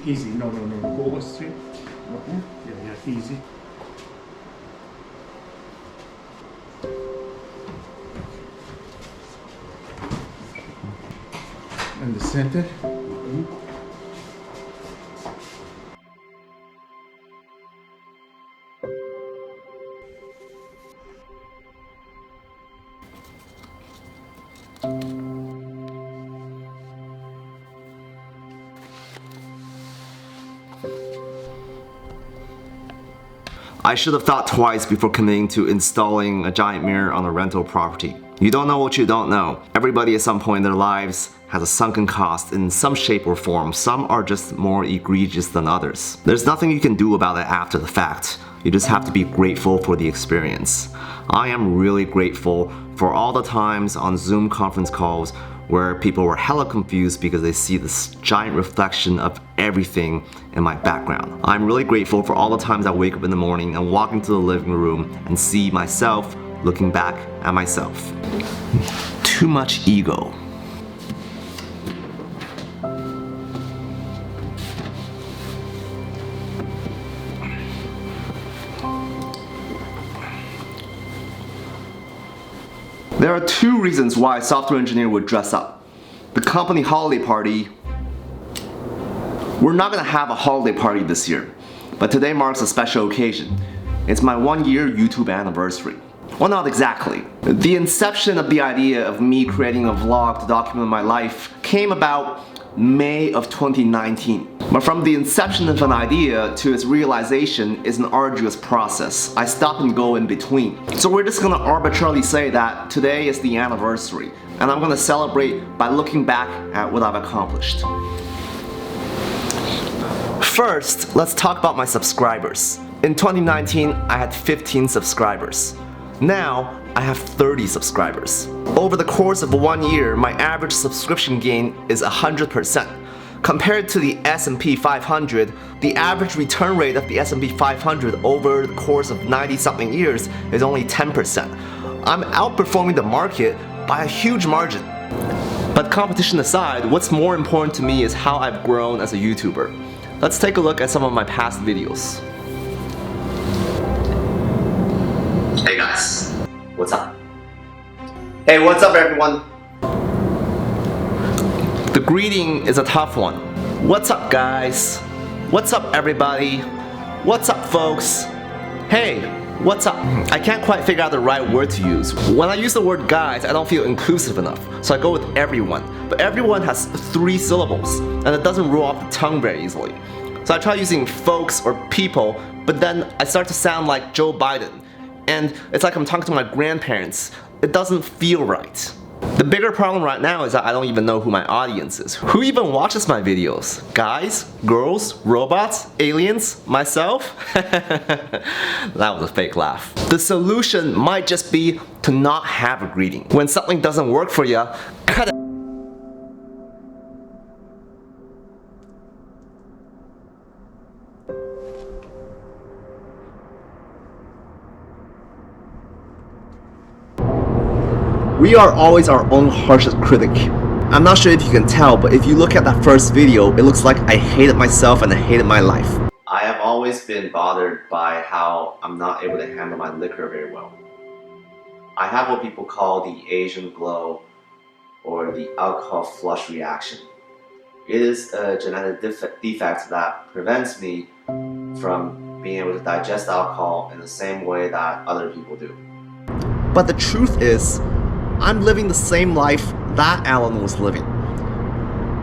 easy. No. Go straight. Okay. Yeah, easy. And the center. I should have thought twice before committing to installing a giant mirror on a rental property. You don't know what you don't know. Everybody at some point in their lives has a sunken cost in some shape or form. Some are just more egregious than others. There's nothing you can do about it after the fact. You just have to be grateful for the experience. I am really grateful for all the times on Zoom conference calls where people were hella confused because they see this giant reflection of everything in my background. I'm really grateful for all the times I wake up in the morning and walk into the living room and see myself looking back at myself. Too much ego. There are two reasons why a software engineer would dress up. The company holiday party. We're not gonna have a holiday party this year, but today marks a special occasion. It's my 1-year YouTube anniversary. Well, not exactly. The inception of the idea of me creating a vlog to document my life came about May of 2019. But from the inception of an idea to its realization is an arduous process. I stop and go in between. So we're just gonna arbitrarily say that today is the anniversary, and I'm gonna celebrate by looking back at what I've accomplished. First, let's talk about my subscribers. In 2019, I had 15 subscribers. Now, I have 30 subscribers. Over the course of 1 year, my average subscription gain is 100%. Compared to the S&P 500, the average return rate of the S&P 500 over the course of 90-something years is only 10%. I'm outperforming the market by a huge margin. But competition aside, what's more important to me is how I've grown as a YouTuber. Let's take a look at some of my past videos. Hey guys, what's up? Hey, what's up everyone? The greeting is a tough one. What's up guys? What's up everybody? What's up folks? Hey, what's up? I can't quite figure out the right word to use. When I use the word guys, I don't feel inclusive enough, so I go with everyone. But everyone has 3 syllables, and it doesn't roll off the tongue very easily. So I try using folks or people, but then I start to sound like Joe Biden. And it's like I'm talking to my grandparents. It doesn't feel right. The bigger problem right now is that I don't even know who my audience is. Who even watches my videos? Guys? Girls? Robots? Aliens? Myself? That was a fake laugh. The solution might just be to not have a greeting. When something doesn't work for you, cut it. We are always our own harshest critic. I'm not sure if you can tell, but if you look at that first video, it looks like I hated myself and I hated my life. I have always been bothered by how I'm not able to handle my liquor very well. I have what people call the Asian glow or the alcohol flush reaction. It is a genetic defect that prevents me from being able to digest alcohol in the same way that other people do. But the truth is, I'm living the same life that Alan was living.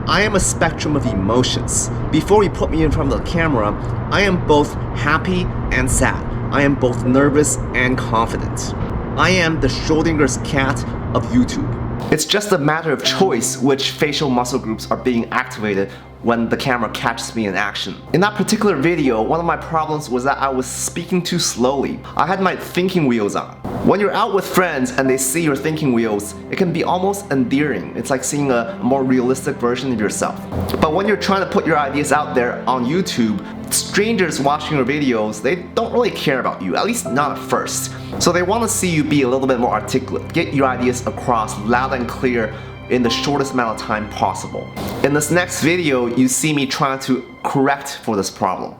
I am a spectrum of emotions. Before you put me in front of the camera, I am both happy and sad. I am both nervous and confident. I am the Schrodinger's cat of YouTube. It's just a matter of choice which facial muscle groups are being activated when the camera catches me in action. In that particular video, one of my problems was that I was speaking too slowly. I had my thinking wheels on. When you're out with friends and they see your thinking wheels, it can be almost endearing. It's like seeing a more realistic version of yourself. But when you're trying to put your ideas out there on YouTube, strangers watching your videos, they don't really care about you, at least not at first. So they want to see you be a little bit more articulate, get your ideas across loud and clear in the shortest amount of time possible. In this next video, you see me trying to correct for this problem.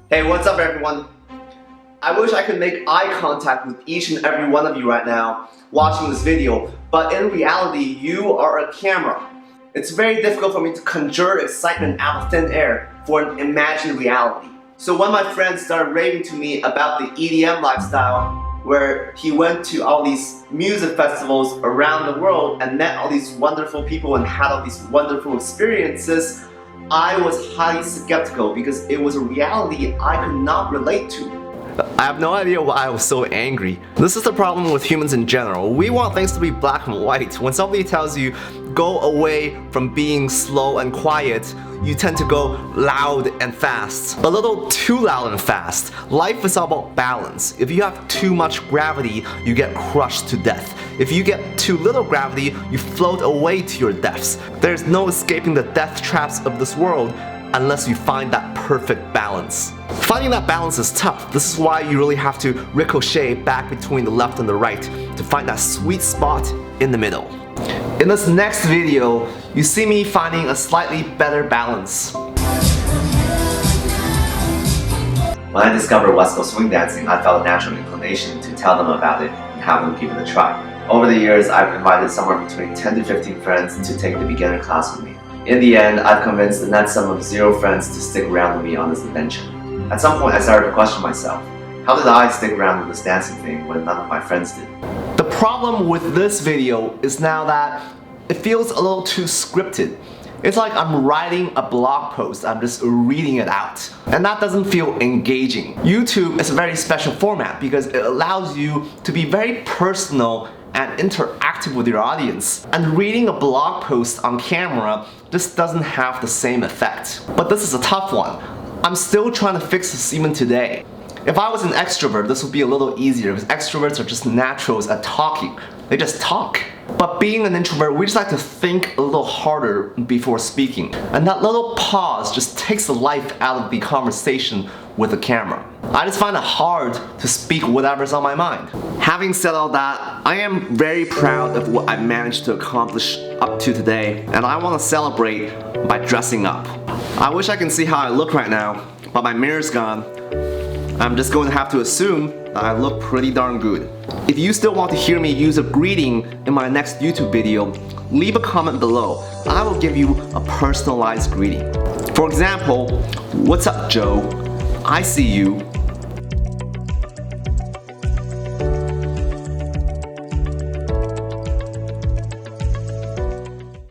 Hey, what's up everyone? I wish I could make eye contact with each and every one of you right now watching this video, but in reality, you are a camera. It's very difficult for me to conjure excitement out of thin air for an imagined reality. So when my friends started raving to me about the EDM lifestyle, where he went to all these music festivals around the world and met all these wonderful people and had all these wonderful experiences, I was highly skeptical because it was a reality I could not relate to. I have no idea why I was so angry. This is the problem with humans in general. We want things to be black and white. When somebody tells you, go away from being slow and quiet, you tend to go loud and fast. A little too loud and fast. Life is all about balance. If you have too much gravity, you get crushed to death. If you get too little gravity, you float away to your deaths. There's no escaping the death traps of this world unless you find that perfect balance. Finding that balance is tough. This is why you really have to ricochet back between the left and the right to find that sweet spot in the middle. In this next video, you see me finding a slightly better balance. When I discovered West Coast swing dancing, I felt a natural inclination to tell them about it and have them give it a try. Over the years, I've invited somewhere between 10 to 15 friends to take the beginner class with me. In the end, I've convinced the net sum of 0 friends to stick around with me on this adventure. At some point, I started to question myself. How did I stick around with this dancing thing when none of my friends did? The problem with this video is now that it feels a little too scripted. It's like I'm writing a blog post, I'm just reading it out. And that doesn't feel engaging. YouTube is a very special format because it allows you to be very personal and interactive with your audience. And reading a blog post on camera just doesn't have the same effect. But this is a tough one. I'm still trying to fix this even today. If I was an extrovert, this would be a little easier because extroverts are just naturals at talking. They just talk. But being an introvert, we just like to think a little harder before speaking. And that little pause just takes the life out of the conversation with the camera. I just find it hard to speak whatever's on my mind. Having said all that, I am very proud of what I managed to accomplish up to today, and I want to celebrate by dressing up. I wish I can see how I look right now, but my mirror's gone. I'm just going to have to assume that I look pretty darn good. If you still want to hear me use a greeting in my next YouTube video, leave a comment below. I will give you a personalized greeting. For example, what's up Joe? I see you.